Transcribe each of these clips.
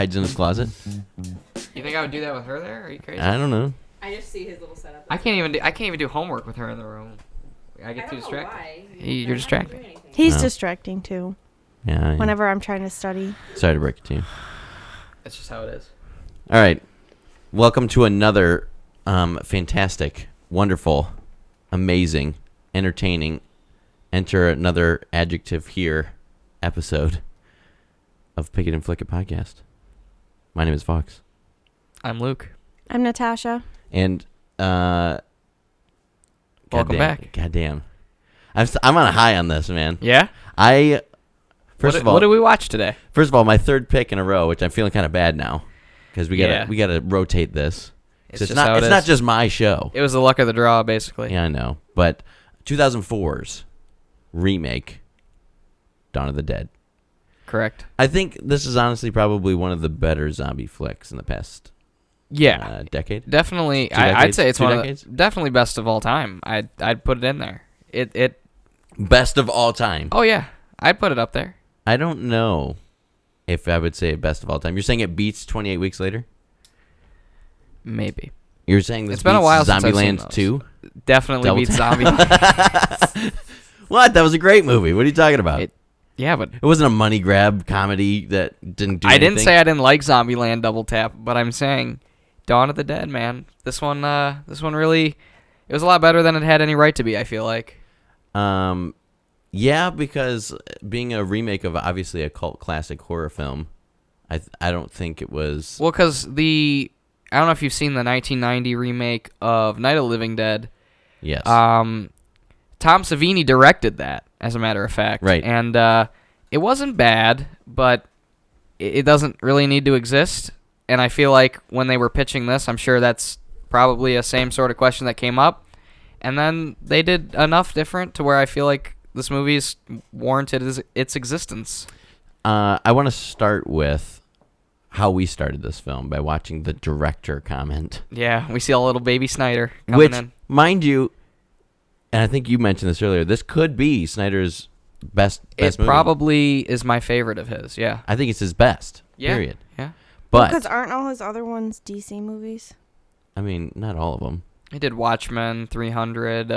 hides in his closet. You think I would do that with her there? Are you crazy? I don't know. I just see his little setup. I can't even do homework with her in the room. I get too distracted. Why. You're distracting. He's No. distracting too. Yeah. Whenever I'm trying to study. Sorry to break it to you. That's just how it is. All right. Welcome to another fantastic, wonderful, amazing, entertaining, enter another adjective here episode of Pick It and Flick It podcast. My name is Vaux. I'm Luke. I'm Natasha. And Welcome back. Goddamn. I'm on a high on this, man. Yeah? First of all, what did we watch today? First of all, my third pick in a row, which I'm feeling kind of bad now, because we gotta rotate this. It's It's not just my show. It was the luck of the draw, basically. Yeah, I know. But 2004's remake, Dawn of the Dead. Correct. I think this is honestly probably one of the better zombie flicks in the past decade. Definitely. Two I'd decades? say it's Two one decades? of the, definitely best of all time. I'd put it in there. It. Best of all time. Oh yeah, I'd put it up there. I don't know if I would say best of all time. You're saying it beats 28 Weeks Later? Maybe. You're saying this It's been a beats while since I've seen Zombieland those. 2? Definitely Double beats tap. Zombie. What? That was a great movie. What are you talking about? Yeah, but It wasn't a money grab comedy that didn't do I anything. didn't say I didn't like Zombieland Double Tap, but I'm saying Dawn of the Dead, man. This one really, it was a lot better than it had any right to be. I feel like. Yeah, because being a remake of obviously a cult classic horror film, I don't think it was. Well, because I don't know if you've seen the 1990 remake of Night of the Living Dead. Yes. Tom Savini directed that, as a matter of fact. Right. And it wasn't bad, but it doesn't really need to exist. And I feel like when they were pitching this, I'm sure that's probably a same sort of question that came up. And then they did enough different to where I feel like this movie's warranted its existence. I want to start with how we started this film by watching the director comment. Yeah, we see a little baby Snyder coming Which, in. mind you, and I think you mentioned this earlier, this could be Snyder's best It movie. probably is my favorite of his, yeah. I think it's his best, Yeah. period. Yeah. But, Because aren't all his other ones DC movies? I mean, not all of them. He did Watchmen, 300,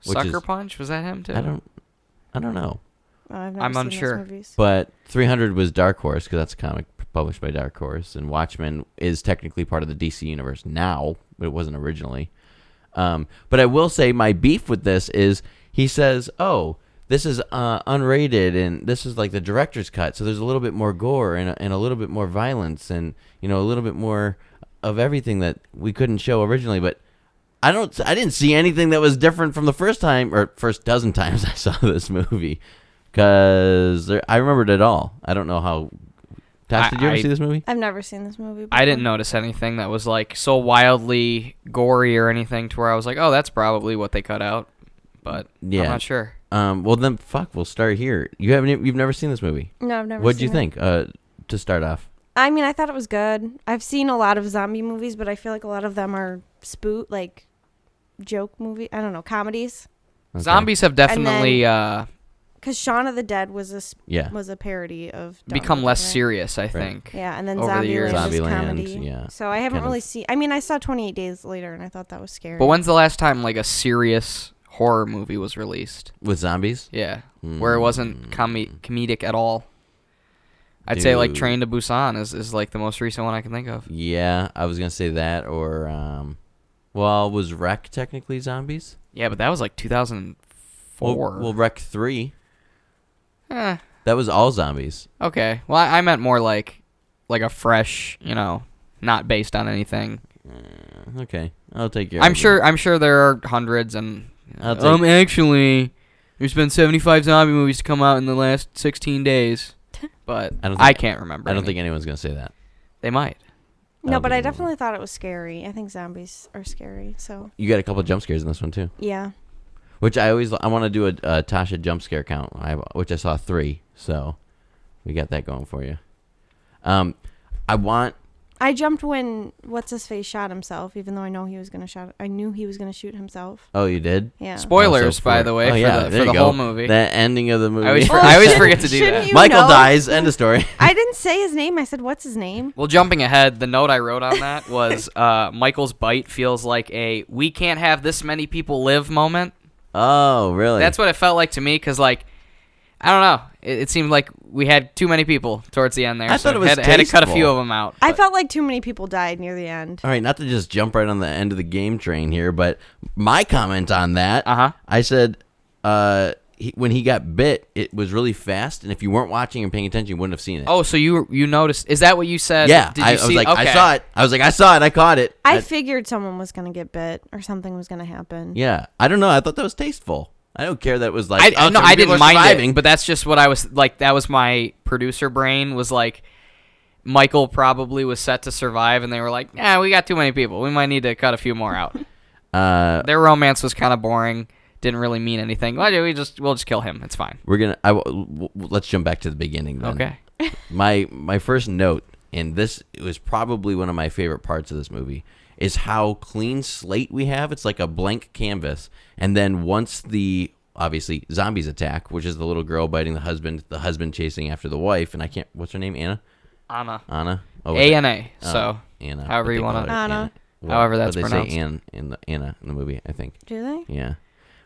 Which Sucker is- Punch. Was that him too? I don't know. I've never I'm seen unsure. Those movies. But 300 was Dark Horse, because that's a comic published by Dark Horse, and Watchmen is technically part of the DC universe now, but it wasn't originally. But I will say my beef with this is he says, oh, this is unrated, and this is like the director's cut, so there's a little bit more gore and a little bit more violence and, a little bit more of everything that we couldn't show originally. But I didn't see anything that was different from the first dozen times I saw this movie, because I remembered it all. I don't know how. Tash, did you ever see this movie? I've never seen this movie before. I didn't notice anything that was like so wildly gory or anything to where I was like, oh, that's probably what they cut out. But Yeah. I'm not sure. Well then, we'll start here. You've never seen this movie. No, I've never What'd seen you it. think? To start off. I mean, I thought it was good. I've seen a lot of zombie movies, but I feel like a lot of them are joke movie. I don't know, comedies. Okay. Zombies have definitely Because Shaun of the Dead was a parody of Dawn become of the less Dead. serious, I think. Yeah, and then over the years. Zombieland is Zombieland, comedy. yeah, So I haven't kind really of. seen. I mean, I saw 28 Days Later, and I thought that was scary. But when's the last time like a serious horror movie was released? With zombies? Yeah, where it wasn't comedic at all. I'd say like Train to Busan is like the most recent one I can think of. Yeah, I was gonna say that, or was Wreck technically zombies? Yeah, but that was like 2004. Well, Wreck 3. Eh, That was all zombies. okay. Well, I meant more like a fresh, not based on anything. Okay, I'll take your. I'm argument. sure there are hundreds and I'll take- actually there's been 75 zombie movies to come out in the last 16 days. But I can't remember. I don't any. think anyone's gonna say that. They might. No, but I definitely thought it was scary. I think zombies are scary. So You got a couple of jump scares in this one too. yeah. Which I want to do a Tasha jump scare count, which I saw 3, so we got that going for you. I want I jumped when what's his face shot himself, even though I knew he was gonna shoot himself. Oh, you did? Yeah. Spoilers, by the way, for the whole movie. The ending of the movie. I always forget to do that. Michael dies. End of story. I didn't say his name. I said, "What's his name?" Well, jumping ahead, the note I wrote on that was Michael's bite feels like a "we can't have this many people live" moment. Oh, really? That's what it felt like to me, because like, I don't know. It seemed like we had too many people towards the end there. I thought it was had to cut a few tasteful. of them out. I felt like too many people died near the end. All right, not to just jump right on the end of the game train here, but my comment on that, I said when he got bit, it was really fast, and if you weren't watching and paying attention, you wouldn't have seen it. Oh, so you noticed? Is that what you said? Yeah, Did you I see? was like, okay. I saw it. I was like, I saw it. I caught it. I figured someone was gonna get bit or something was gonna happen. Yeah, I don't know. I thought that was tasteful. I don't care that it was like. I didn't mind surviving. it, but that's just what I was like. That was my producer brain was like. Michael probably was set to survive, and they were like, "Yeah, we got too many people. We might need to cut a few more out." Their romance was kind of boring. Didn't really mean anything. Well, we'll just kill him. It's fine. Let's jump back to the beginning then. Okay. My first note, and this was probably one of my favorite parts of this movie, is how clean slate we have. It's like a blank canvas, and then once the obviously zombies attack, which is the little girl biting the husband chasing after the wife, and I can't. What's her name? Anna. Oh, A. So Anna. however you want to. Anna. However that's pronounced. They say pronounced. Anna in the movie, I think. Do they? Yeah.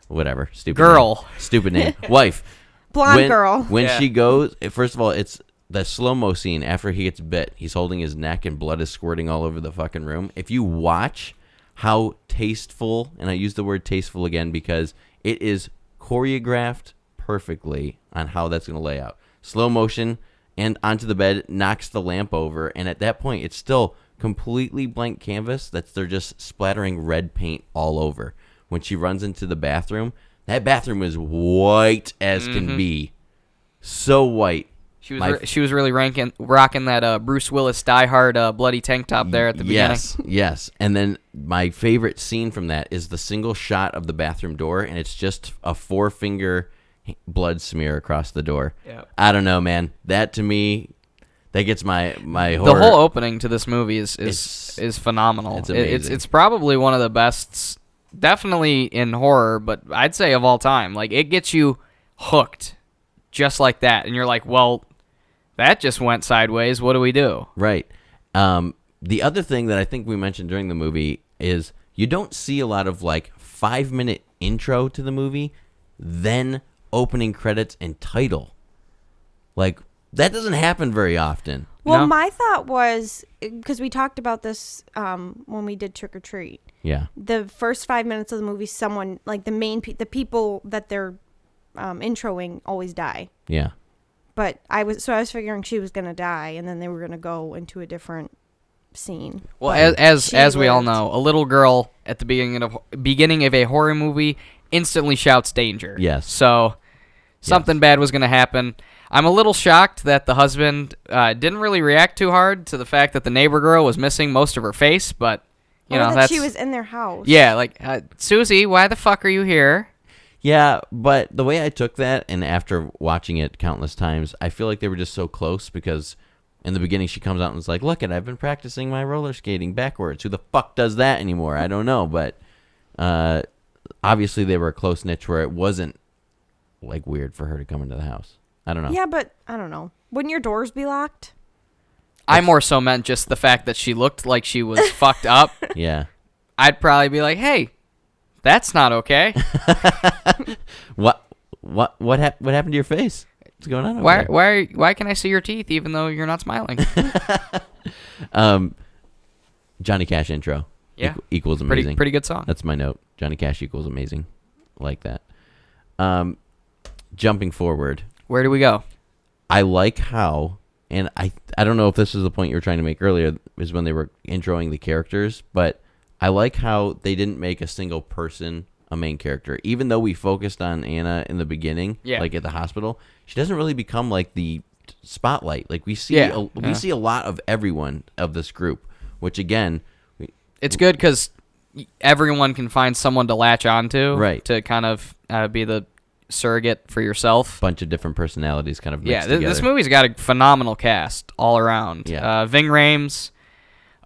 Whatever. Stupid Girl. name. Stupid name. Wife. Blonde girl. When Yeah. she goes, first of all, it's the slow-mo scene after he gets bit. He's holding his neck and blood is squirting all over the fucking room. If you watch how tasteful, and I use the word tasteful again because it is choreographed perfectly on how that's going to lay out. Slow motion and onto the bed, knocks the lamp over, and at that point, it's still completely blank canvas that they're just splattering red paint all over. When she runs into the bathroom, that bathroom is white as can be. So white. She was really rocking that Bruce Willis Die Hard bloody tank top there at the beginning. Yes. And then my favorite scene from that is the single shot of the bathroom door, and it's just a 4-finger blood smear across the door. Yep. I don't know, man. That to me, that gets my horror. The whole opening to this movie is phenomenal. It's amazing. It's probably one of the best, definitely in horror, but I'd say of all time. Like, it gets you hooked just like that, and you're like, well, that just went sideways. What do we do? Right. The other thing that I think we mentioned during the movie is you don't see a lot of like 5-minute intro to the movie, then opening credits and title. Like, that doesn't happen very often. Well, No? my thought was, because we talked about this when we did Trick or Treat. Yeah. The first 5 minutes of the movie, someone, like the people that they're introing always die. Yeah. But I was figuring she was going to die, and then they were going to go into a different scene. Well, But as she we all lived. know, a little girl at the beginning of a horror movie instantly shouts danger. Yes. So something bad was going to happen. I'm a little shocked that the husband didn't really react too hard to the fact that the neighbor girl was missing most of her face, but you know, that that's she was in their house. yeah, like Susie, why the fuck are you here? Yeah, but the way I took that, and after watching it countless times, I feel like they were just so close because in the beginning she comes out and is like, look, I've been practicing my roller skating backwards. Who the fuck does that anymore? I don't know, but obviously they were a close niche where it wasn't like weird for her to come into the house. I don't know. Yeah, but I don't know. Wouldn't your doors be locked? I more so meant just the fact that she looked like she was fucked up. Yeah. I'd probably be like, hey, that's not okay. What happened to your face? What's going on over there? Why can I see your teeth even though you're not smiling? Johnny Cash intro. Yeah. Equals amazing. Pretty good song. That's my note. Johnny Cash equals amazing. Like that. Jumping forward. Where do we go? I like how, and I don't know if this is the point you were trying to make earlier, is when they were introing the characters, but I like how they didn't make a single person a main character. Even though we focused on Anna in the beginning, like at the hospital, she doesn't really become like the spotlight. Like we see, we see a lot of everyone of this group, which again, it's good because everyone can find someone to latch onto, right? To kind of be the surrogate for yourself. Bunch of different personalities kind of mixed together. This movie's got a phenomenal cast all around. Yeah. Ving Rhames,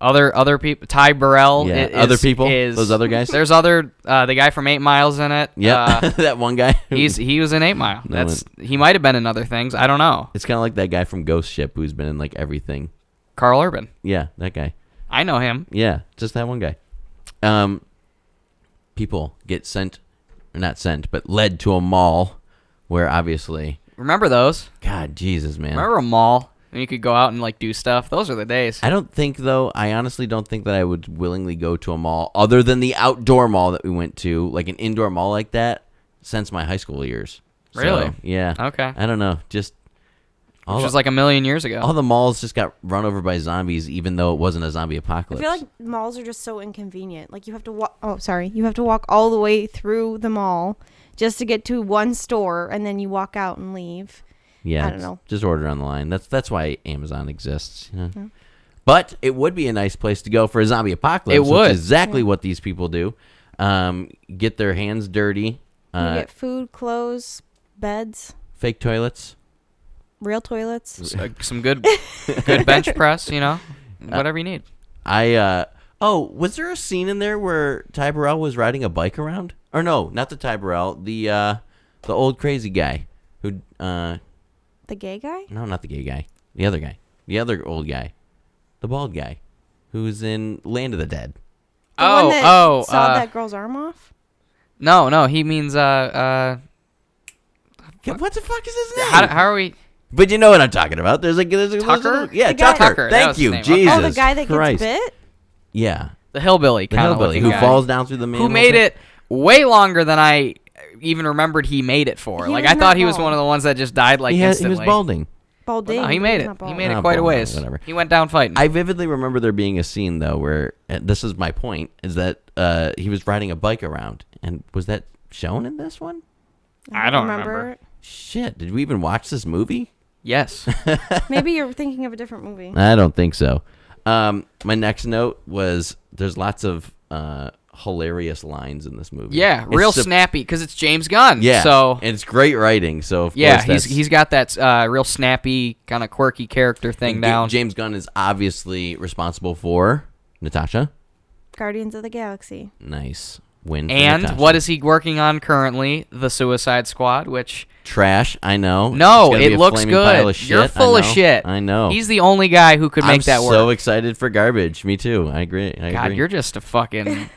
Other people. Ty Burrell. Yeah, other people. Those other guys. There's other. The guy from 8 Miles in it. Yeah, that one guy. He was in 8 Mile. He might have been in other things. I don't know. It's kind of like that guy from Ghost Ship who's been in like everything. Carl Urban. Yeah, that guy. I know him. Yeah, just that one guy. People get led to a mall where obviously. Remember those? God, Jesus, man. Remember a mall and you could go out and like do stuff? Those are the days. I don't think though. I honestly don't think that I would willingly go to a mall other than the outdoor mall that we went to, like an indoor mall like that, since my high school years. Really? So, yeah. Okay. I don't know. Just. Which was like a million years ago. All the malls just got run over by zombies, even though it wasn't a zombie apocalypse. I feel like malls are just so inconvenient. Like you have to walk. Oh, sorry. You have to walk all the way through the mall just to get to one store, and then you walk out and leave. Yeah, I don't know. Just order on the line. That's why Amazon exists. You know? Yeah. But it would be a nice place to go for a zombie apocalypse. It would. Which is exactly what these people do. Get their hands dirty. You get food, clothes, beds, fake toilets. real toilets. Some good bench press, whatever you need. Was there a scene in there where Ty Burrell was riding a bike around? Or no, not the Ty Burrell, the old crazy guy who The gay guy? No, not the gay guy. The other guy. The other old guy. The bald guy who's in Land of the Dead. The one that sawed that girl's arm off? No, he means What the fuck is his name? How are we? But you know what I'm talking about. There's a Tucker? Yeah, Tucker. Thank you. Jesus. Oh, the guy that Christ. gets bit? Yeah. The hillbilly The kind of hillbilly who falls down through the manhole. Who made it way longer than I even remembered he made it for. He Like was I thought not he was bald. one of the ones that just died like He instantly. was balding. Balding. No, he made it. Not bald. He made it Not quite a bald, ways. whatever. He went down fighting. I vividly remember there being a scene though where this is my point is that he was riding a bike around, and was that shown in this one? I don't remember. Shit, did we even watch this movie? Yes. Maybe you're thinking of a different movie. I don't think so. My next note was there's lots of hilarious lines in this movie. Yeah, real snappy because it's James Gunn. Yeah, so and it's great writing. So of course he's got that real snappy kind of quirky character thing down. James Gunn is obviously responsible for Natasha. Guardians of the Galaxy. Nice win. For And Natasha. what is he working on currently? The Suicide Squad, which trash. I know. no, It's gonna be it a looks flaming pile good. of shit. You're full I of know. shit. I know. He's the only guy who could make that work. I'm so excited for garbage. Me too. I agree. God, you're just a fucking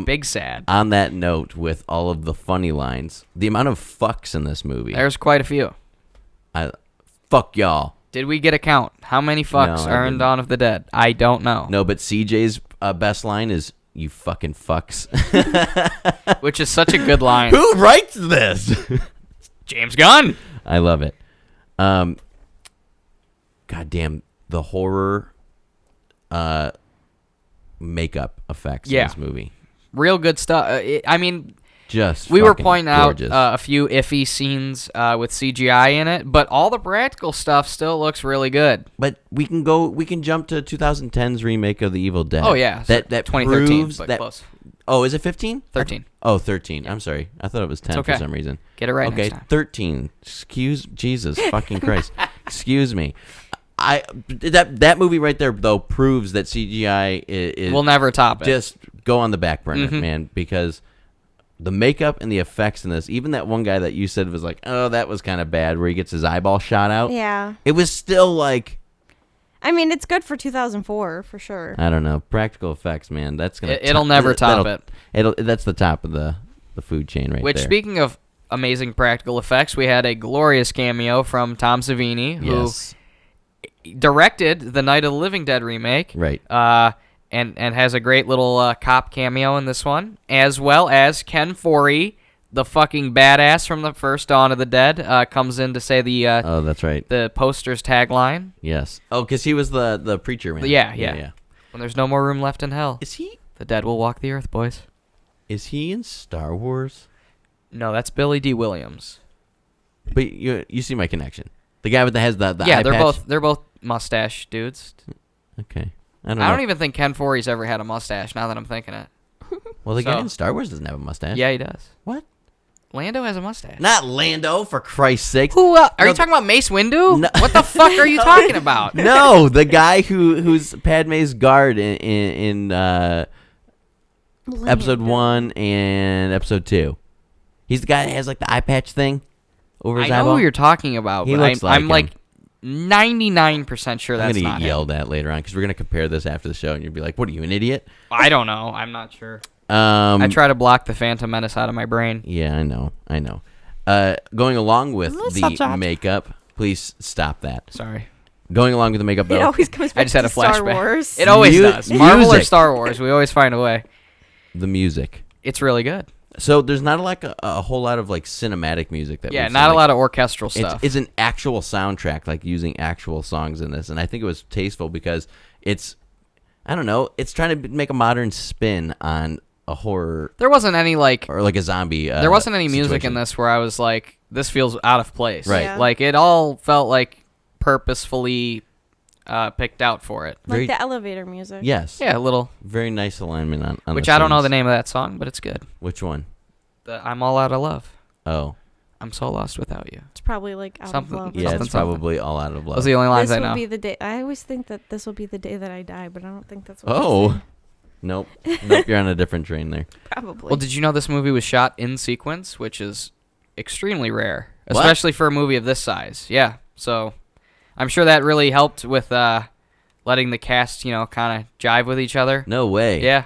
big sad. On that note, with all of the funny lines, the amount of fucks in this movie. There's quite a few. Fuck y'all. Did we get a count? How many fucks No, I are in didn't. Dawn of the Dead? I don't know. No, but CJ's best line is "You fucking fucks." Which is such a good line. Who writes this? James Gunn. I love it. God damn the horror makeup effects in this movie. Real good stuff. Just we were fucking pointing gorgeous. out a few iffy scenes with CGI in it, but all the practical stuff still looks really good. But we can jump to 2010's remake of The Evil Dead. Oh yeah, that 2013, proves but that. close. Oh, is it 15? 13. Oh, 13. I'm sorry. I thought it was 10 It's okay. for some reason. Get it right Okay, next time. 13. Jesus fucking Christ. Excuse me. That movie right there though proves that CGI is We'll never top it. Just go on the back burner, man, because the makeup and the effects in this, even that one guy that you said was like, "Oh, that was kind of bad," where he gets his eyeball shot out. Yeah. It was still like, I mean, it's good for 2004 for sure. I don't know, practical effects, man. That's gonna It'll never top it. That's the top of the food chain right Which, there. speaking of amazing practical effects, we had a glorious cameo from Tom Savini, who Yes. directed the Night of the Living Dead remake. Right. And has a great little cop cameo in this one, as well as Ken Foree, the fucking badass from the first Dawn of the Dead, comes in to say the Oh, that's right. the poster's tagline. Yes. Oh, because he was the preacher man. Yeah. When there's no more room left in hell, Is he the dead will walk the earth, boys. in Star Wars? No, that's Billy D. Williams. But you see my connection. The guy with the has the Yeah, eye patch? they're both mustache dudes. Okay. I I don't know. don't even think Ken Foree's ever had a mustache. Now that I'm thinking it. Well, the guy So- in Star Wars doesn't have a mustache. Yeah, he does. What? Lando has a mustache. Not Lando, for Christ's sake. Who? Are No, you talking about Mace Windu? No. What the fuck are you talking about? No, the guy who's Padme's guard in episode 1 and episode 2. He's the guy that has like the eye patch thing over his I know eyeball. who you're talking about, He but looks like I'm him. like 99% sure I'm that's gonna not get him. yelled at later on because we're gonna compare this after the show, and you'll be like, "What are you, an idiot?" I don't know. I'm not sure. I try to block the Phantom Menace out of my brain. Yeah, I know. Going along with Stop the that. makeup, please stop that. Sorry. Going along with the makeup, It though, always comes back I just had to a Star flashback. Wars. It always does. Marvel or music. Star Wars, we always find a way. the music. It's really good. So there's not like a whole lot of like cinematic music that. Yeah, we've not seen. a lot of orchestral stuff. It's an actual soundtrack, like using actual songs in this, and I think it was tasteful because it's, I don't know, it's trying to make a modern spin on a horror There wasn't any like or like a zombie. there wasn't any music situation. in this where I was like, this feels out of place. Right. Yeah. Like it all felt like purposefully picked out for it. Very- Like the elevator music. Yes. Yeah, a little. Very nice alignment on Which the I don't know scenes. the name of that song, but it's good. Which one? The I'm All Out of Love. Oh, I'm so lost without you. It's probably like out Something- of love. yeah, Something, it's probably all out of love. Those are the only lines This I will know. be the day. I always think that this will be the day that I die, but I don't think that's what. Oh. they say. Nope, you're on a different train there. Probably. Well, did you know this movie was shot in sequence, which is extremely rare, What? especially for a movie of this size? Yeah, so I'm sure that really helped with letting the cast, kind of jive with each other. No way. Yeah,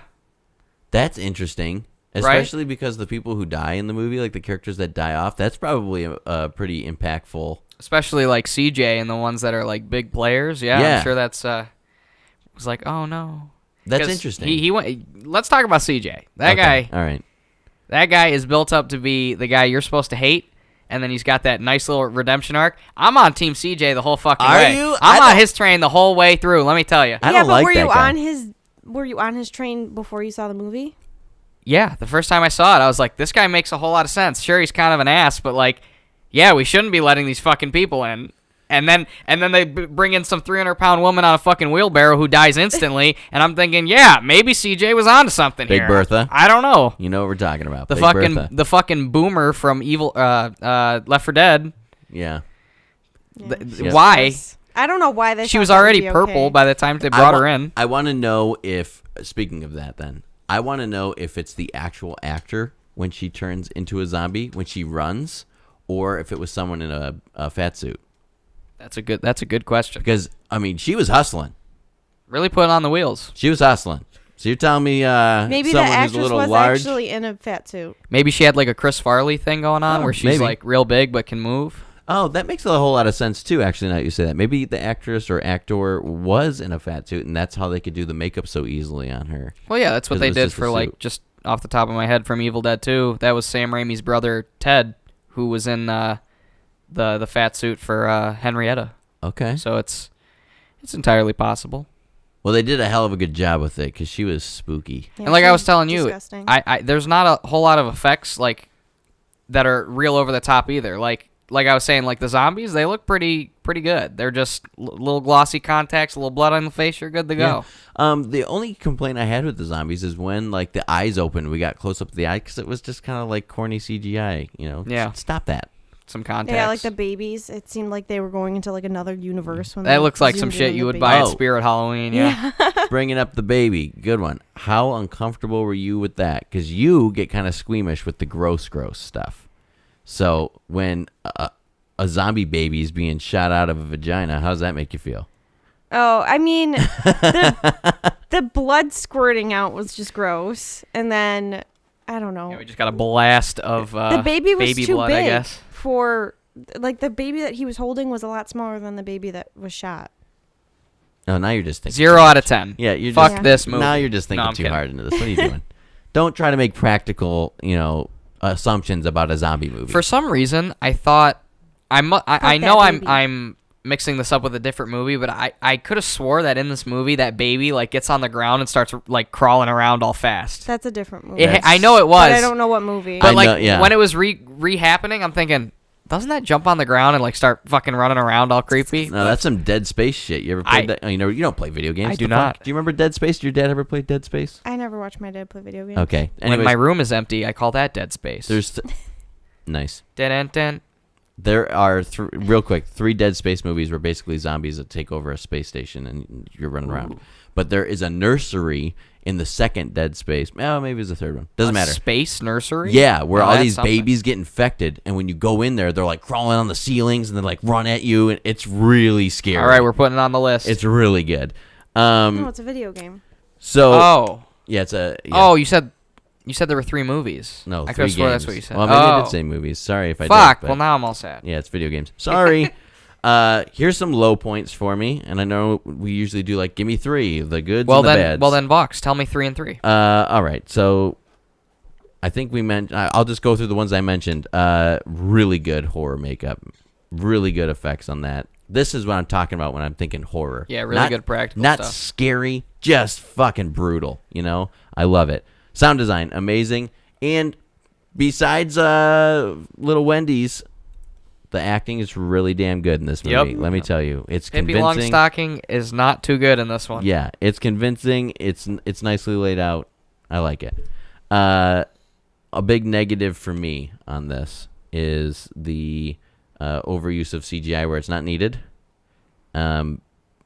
That's interesting. Right? Especially because the people who die in the movie, like the characters that die off, that's probably a pretty impactful. especially like CJ and the ones that are like big players. Yeah, Yeah. I'm sure that's was like, oh no. That's 'Cause interesting. He went. Let's talk about CJ. That Okay, guy. All right. That guy is built up to be the guy you're supposed to hate, and then he's got that nice little redemption arc. I'm on Team CJ the whole fucking Are way. you? I'm I on don't- his train the whole way through. Let me tell you. I yeah, don't but like were that you guy. on his? Were you on his train before you saw the movie? Yeah, the first time I saw it, I was like, this guy makes a whole lot of sense. Sure, he's kind of an ass, but like, yeah, we shouldn't be letting these fucking people in. And then they bring in some 300-pound woman on a fucking wheelbarrow who dies instantly, and I'm thinking, yeah, maybe CJ was onto something Big here. Bertha. I don't know. You know what we're talking about. The Big fucking Bertha. the fucking boomer from Evil Left 4 Dead. Yeah. Yeah, she was Why? gross. I don't know why they. She thought was that would already be purple okay. by the time they brought her in. I want to know if, speaking of that then, I want to know if it's the actual actor when she turns into a zombie, when she runs, or if it was someone in a fat suit. That's a good question. Because, I mean, she was hustling. Really put on the wheels. She was hustling. So you're telling me Maybe the someone who's a actress little was large? actually in a fat suit. Maybe she had like a Chris Farley thing going on Oh, where she's maybe. like real big but can move. Oh, that makes a whole lot of sense, too, actually, now that you say that. Maybe the actress or actor was in a fat suit, and that's how they could do the makeup so easily on her. Well, yeah, that's what 'Cause it they was did just a for like suit. just off the top of my head from Evil Dead 2. That was Sam Raimi's brother Ted, who was in the fat suit for Henrietta. Okay. So it's entirely possible. Well, they did a hell of a good job with it, because she was spooky. Yeah, And like she I was telling you, disgusting. I there's not a whole lot of effects like that are real over the top either. Like I was saying, like the zombies, they look pretty good. They're just little glossy contacts, a little blood on the face. You're good to go. The only complaint I had with the zombies is when, like, the eyes opened, we got close up to the eye, because it was just kind of like corny CGI, you know? Yeah. Stop that. Some contacts. Yeah, like the babies. It seemed like they were going into like another universe when that they looks like some zoomed in shit on you the would baby. buy at Oh. Spirit Halloween. Yeah. Bringing up the baby. Good one. How uncomfortable were you with that? Because you get kind of squeamish with the gross stuff. So when a zombie baby is being shot out of a vagina, how does that make you feel? Oh, I mean, the blood squirting out was just gross, and then I don't know. Yeah, we just got a blast of The baby was baby too blood, big I guess. for like the baby that he was holding was a lot smaller than the baby that was shot. Oh, now you're just thinking. 0 out of 10. Yeah, you're Fuck just, this movie. Now you're just No, thinking I'm too kidding. hard into this. What are you doing? Don't try to make practical, assumptions about a zombie movie. For some reason, I thought I know that baby. I'm mixing this up with a different movie, but I could have swore that in this movie that baby like gets on the ground and starts like crawling around all fast. That's a different movie. I know it was, but I don't know what movie. but I like know, yeah. when it was re-happening, I'm thinking, doesn't that jump on the ground and like start fucking running around all creepy? No, that's some Dead Space shit. You ever played that? You don't play video games. I do The fuck? not. Do you remember Dead Space? Did your dad ever play Dead Space? I never watched my dad play video games. Okay. When Anyways, my room is empty, I call that Dead Space. there's Nice. Dun. There are real quick 3 Dead Space movies where basically zombies that take over a space station and you're running around. But there is a nursery in the second Dead Space. Oh, maybe it's the third one. Doesn't matter. Space nursery? Yeah, where Oh, all that's these something. babies get infected, and when you go in there, they're like crawling on the ceilings and then like run at you, and it's really scary. All right, we're putting it on the list. It's really good. No, it's a video game. So Oh. yeah, it's a. Yeah. Oh, you said there were 3 movies. No, I 3 could swear games. that's what you said. Well, maybe I Oh. did say movies. Sorry if I Fuck. did. Well, now I'm all sad. Yeah, it's video games. Sorry. Here's some low points for me, and I know we usually do like give me 3, the goods and the bads. Well then, Vaux, tell me 3 and 3. All right. So I think we mentioned. I'll just go through the ones I mentioned. Really good horror makeup, really good effects on that. This is what I'm talking about when I'm thinking horror. Yeah, really good practical not stuff. scary, just fucking brutal. You know, I love it. Sound design, amazing. And besides Little Wendy's, the acting is really damn good in this movie. Yep. Let me tell you, it's Pippi convincing. Longstocking is not too good in this one. Yeah, it's convincing. It's nicely laid out. I like it. A big negative for me on this is the overuse of CGI where it's not needed.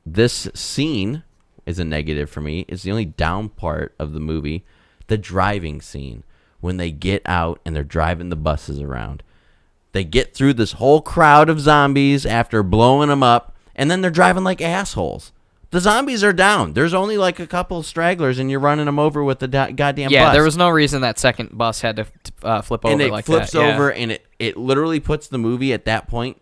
This scene is a negative for me. It's the only down part of the movie. The driving scene, when they get out and they're driving the buses around. They get through this whole crowd of zombies after blowing them up, and then they're driving like assholes. The zombies are down. There's only like a couple of stragglers, and you're running them over with the goddamn Yeah, bus. there was no reason that second bus had to flip over and it like flips that. Yeah. over, and it literally puts the movie at that point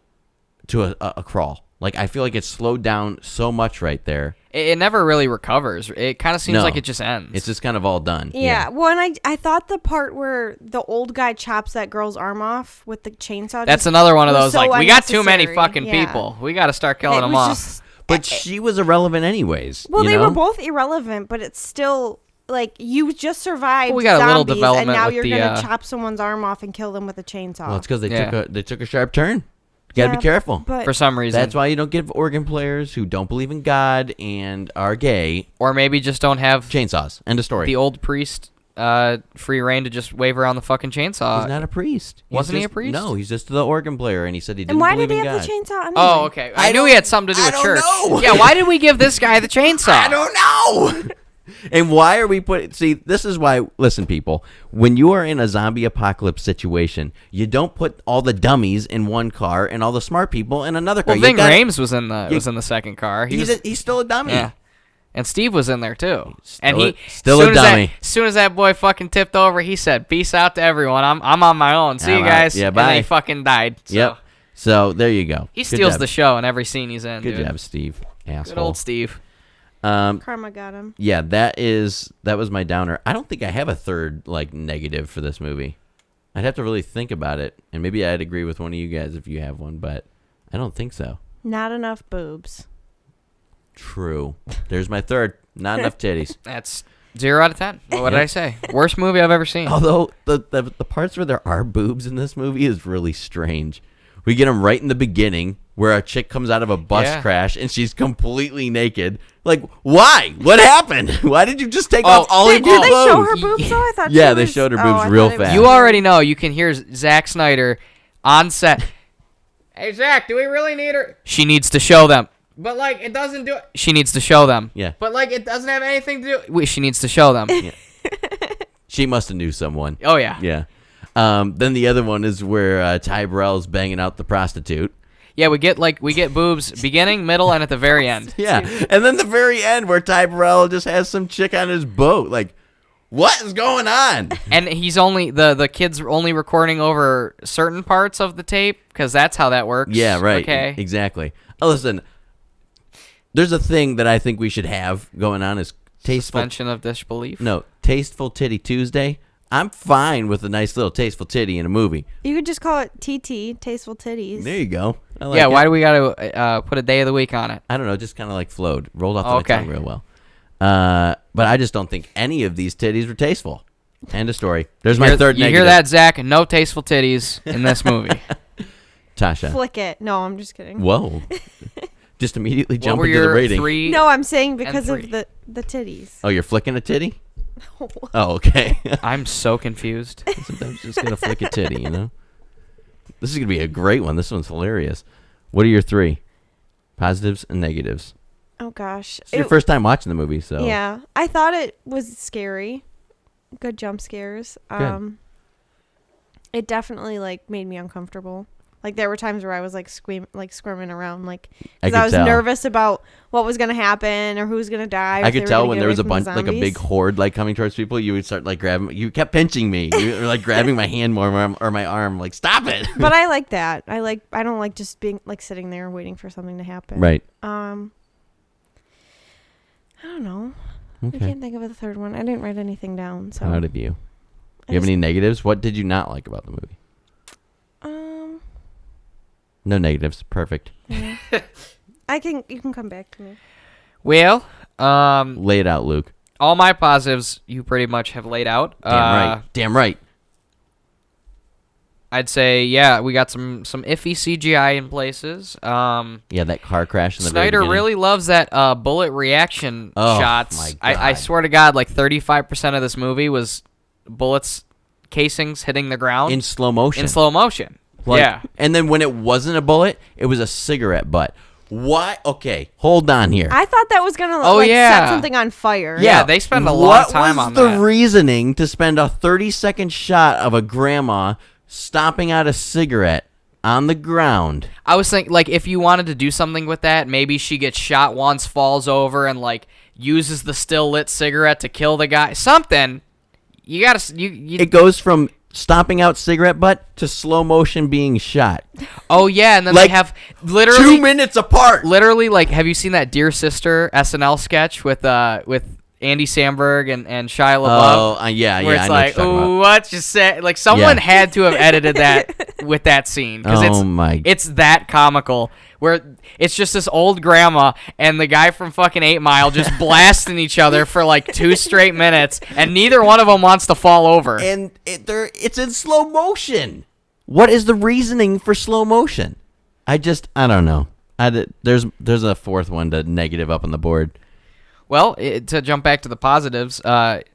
to a crawl. Like, I feel like it's slowed down so much right there. It never really recovers. It kind of seems No. like it just ends. It's just kind of all done. Yeah. Well, and I thought the part where the old guy chops that girl's arm off with the chainsaw. That's just another one of was those, so like, we got too many unnecessary. fucking Yeah. people. We got to start killing It them was off. just- But she was irrelevant anyways. Well, you they know? were both irrelevant, but it's still like you just survived. Well, we got a little zombies, and development now with you're the, gonna chop someone's arm off and kill them with a chainsaw. Well, it's because Yeah. they took a sharp turn. You gotta Yeah, be careful. But For some reason. That's why you don't give organ players who don't believe in God and are gay Or maybe just don't have chainsaws. End of story. the old priest free reign to just wave around the fucking chainsaw. He's not a priest. Wasn't he just- a priest? No, he's just the organ player, and he said he didn't and why believe did they in have God. the chainsaw? Anyway? Oh, okay. I knew he had something to do I with don't church. know. Yeah, why did we give this guy the chainsaw? I don't know. And why are we putting... See, this is why... Listen, people. When you are in a zombie apocalypse situation, you don't put all the dummies in one car and all the smart people in another car. Well, You Ving gotta- Rhames was in the second car. He's still a dummy. Yeah. And Steve was in there too. Still And still a dummy. As soon as that boy fucking tipped over, he said, "Peace out to everyone. I'm on my own. See you I'm out. guys." Yeah, And then bye. he fucking died. So Yep. So, there you go. He Good steals job. the show in every scene he's in. Good dude. job, Steve. Asshole. Good old Steve. Karma got him. Yeah, that was my downer. I don't think I have a third like negative for this movie. I'd have to really think about it, and maybe I'd agree with one of you guys if you have one, but I don't think so. Not enough boobs. True. There's my third. Not enough titties. That's 0 out of 10. What did I say? Worst movie I've ever seen. Although the parts where there are boobs in this movie is really strange. We get them right in the beginning where a chick comes out of a bus Yeah. crash and she's completely naked. Like, why? What happened? Why did you just take off all Did of your they clothes? show her boobs though? I thought Yeah, she they was- showed her oh, boobs I real thought it was- fast. You already know. You can hear Zack Snyder on set. Hey, Zach, do we really need her? She needs to show them. But, like, it doesn't do it. She needs to show them. Yeah. But, like, it doesn't have anything to do. She needs to show them. She must have knew someone. Oh, yeah. Yeah. Then the other one is where Ty Burrell's banging out the prostitute. Yeah, we get boobs beginning, middle, and at the very end. Yeah. And then the very end where Ty Burrell just has some chick on his boat. Like, what is going on? And he's only the kid's only recording over certain parts of the tape because that's how that works. Yeah, right. Okay. Exactly. Oh, listen, there's a thing that I think we should have going on is tasteful. Suspension of disbelief. No, Tasteful Titty Tuesday. I'm fine with a nice little tasteful titty in a movie. You could just call it TT, Tasteful Titties. There you go. I like Yeah, it. why do we got to put a day of the week on it? I don't know, just kind of like flowed, rolled off Okay. my tongue real well. But I just don't think any of these titties were tasteful. End of story. There's my third You negative. hear that, Zach? No tasteful titties in this movie. Tasha. Flick it. No, I'm just kidding. Whoa. Just immediately What jump were into the your rating. 3? No, I'm saying because three. of the titties. Oh, you're flicking a titty? Oh, okay. I'm so confused. Sometimes just gonna flick a titty, you know? This is gonna be a great one. This one's hilarious. What are your 3 positives and negatives? Oh gosh. It's your first time watching the movie, so Yeah, I thought it was scary. Good jump scares. Good. It definitely like made me uncomfortable. Like there were times where I was like squirming around, like because I was nervous about what was gonna happen or who was gonna die. I could tell when there was a bunch, like a big horde, like coming towards people. You would start like grabbing. You kept pinching me. You were like grabbing my hand more or my arm. Like stop it. But I like that. I don't like just being like sitting there waiting for something to happen. Right. I don't know. Okay. I can't think of a third one. I didn't write anything down. So Proud of you. You have any negatives? What did you not like about the movie? No negatives. Perfect. Yeah. You can come back to me. Well, lay it out, Luke. all my positives you pretty much have laid out. Damn right. I'd say, yeah, we got some iffy CGI in places. Yeah, that car crash in the Snyder very really loves that bullet reaction shots. My God. I swear to God, like 35% of this movie was bullets, casings hitting the ground. in slow motion. Like, yeah. And then when it wasn't a bullet, it was a cigarette butt. What? Okay, hold on here. I thought that was gonna set something on fire. Yeah, they spend a lot of time on that. What was the reasoning to spend a 30-second shot of a grandma stomping out a cigarette on the ground? I was thinking, like, if you wanted to do something with that, maybe she gets shot once, falls over, and, like, uses the still lit cigarette to kill the guy. Something. You gotta... It goes from stomping out cigarette butt to slow motion being shot. Oh, yeah, and then like, they have literally... 2 minutes apart! Literally, like, have you seen that Dear Sister SNL sketch with Andy Samberg and Shia LaBeouf? Oh, yeah. Where it's like, what you say? Like, someone had to have edited that with that scene. Because it's that comical. Where it's just this old grandma and the guy from fucking 8 Mile just blasting each other for like 2 straight minutes, and neither one of them wants to fall over. And it's in slow motion. What is the reasoning for slow motion? I don't know. There's a fourth one to negative up on the board. Well, to jump back to the positives,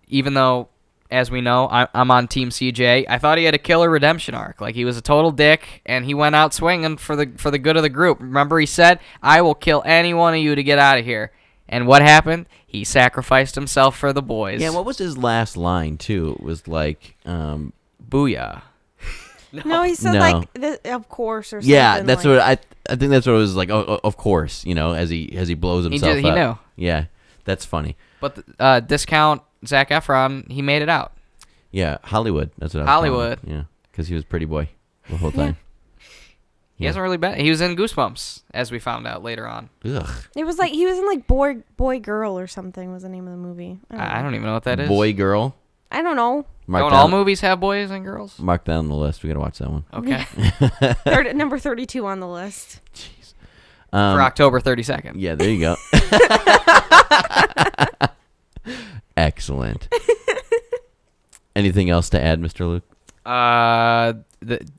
even though, as we know, I'm on Team CJ, I thought he had a killer redemption arc. Like, he was a total dick, and he went out swinging for the good of the group. Remember, he said, "I will kill any one of you to get out of here." And what happened? He sacrificed himself for the boys. Yeah, what was his last line, too? It was like, booyah. No, he said, like, of course, or something. Yeah, that's what I think that's what it was like, of course, as he blows himself up. He knew. Yeah, that's funny. But discount Zach Efron, he made it out. Yeah, Hollywood. That's what I was Hollywood. calling it. Yeah, because he was pretty boy the whole time. He hasn't really been. He was in Goosebumps, as we found out later on. Ugh. It was like he was in like Boy Girl or something was the name of the movie. I don't even know what that is. Boy Girl. I don't know. Don't all movies have boys and girls? Mark that on the list. We gotta watch that one. Okay. Number 32 on the list. Jeez. For October 32nd. Yeah, there you go. Excellent. Anything else to add, Mr. Luke?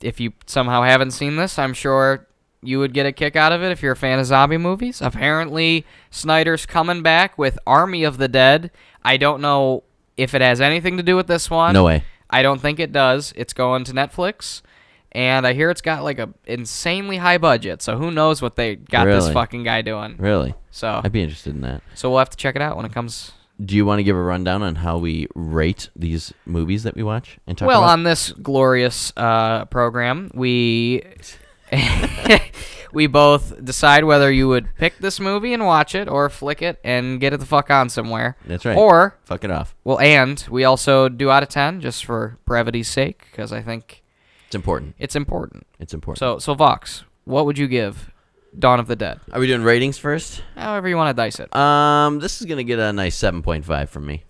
If you somehow haven't seen this, I'm sure you would get a kick out of it if you're a fan of zombie movies. Apparently, Snyder's coming back with Army of the Dead. I don't know if it has anything to do with this one. No way. I don't think it does. It's going to Netflix. And I hear it's got like a insanely high budget, so who knows what they got this fucking guy doing. Really? So I'd be interested in that. So we'll have to check it out when it comes. Do you want to give a rundown on how we rate these movies that we watch and talk about? Well, on this glorious program, we we both decide whether you would pick this movie and watch it or flick it and get it the fuck on somewhere. That's right. Or fuck it off. Well, and we also do out of 10 just for brevity's sake, because I think it's important. It's important. It's important. So Vaux, what would you give Dawn of the Dead? Are we doing ratings first? However you want to dice it. This is gonna get a nice 7.5 from me.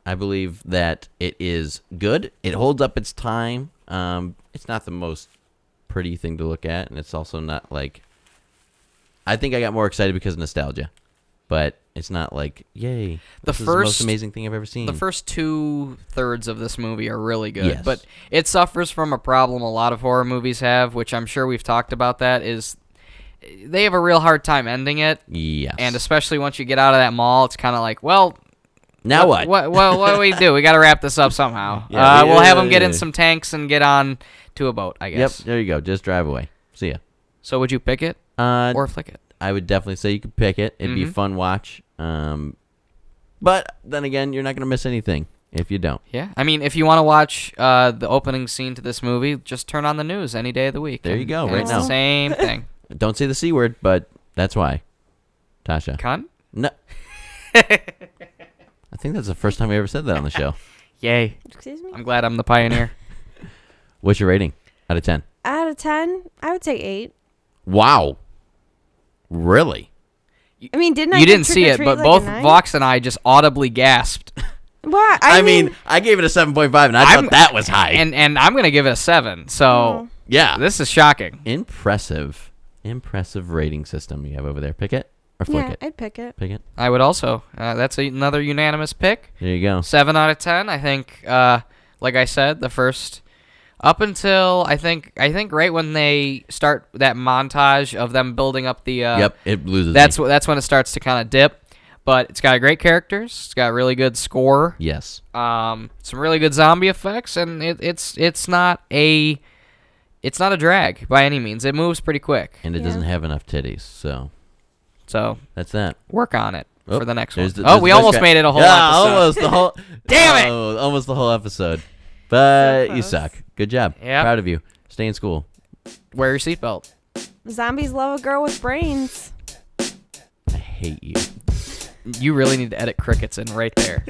I believe that it is good. It holds up its time. It's not the most pretty thing to look at, and it's also not like. I think I got more excited because of nostalgia, but it's not like yay. This is the most amazing thing I've ever seen. The first 2/3 of this movie are really good, yes. But it suffers from a problem a lot of horror movies have, which I'm sure we've talked about. That is, they have a real hard time ending it. Yes. And especially once you get out of that mall, it's kind of like, well, Now what? What do we do? We got to wrap this up somehow. Yeah, we'll have them get in some tanks and get on to a boat, I guess. Yep, there you go. Just drive away. See ya. So would you pick it or flick it? I would definitely say you could pick it. It'd be a fun watch. But then again, you're not going to miss anything if you don't. Yeah. I mean, if you want to watch the opening scene to this movie, just turn on the news any day of the week. There you go, and right it's now. the same thing. Don't say the C word, but that's why. Tasha. Cunt? No. I think that's the first time we ever said that on the show. Yay. Excuse me? I'm glad I'm the pioneer. What's your rating out of 10? Out of 10, I would say 8. Wow. Really? I mean, You didn't see it, but both Vaux and I just audibly gasped. What? I mean, I gave it a 7.5, and I thought that was high. And I'm going to give it a 7. So, yeah. This is shocking. Impressive rating system you have over there. Pick it or flick it? I'd pick it. Pick it. I would also. That's another unanimous pick. There you go. 7 out of 10. I think, like I said, the first... Up until I think right when they start that montage of them building up the yep, it loses. That's when it starts to kind of dip, but it's got great characters. It's got a really good score. Yes. Some really good zombie effects, and it's not a drag by any means. It moves pretty quick, and it doesn't have enough titties, so that's that. Work on it for the next one. We almost made it a whole episode. Almost the whole. Damn it! Almost the whole episode. But So you close. suck. Good job. Yep. Proud of you. Stay in school. Wear your seatbelt. Zombies love a girl with brains. I hate you. You really need to edit crickets in right there.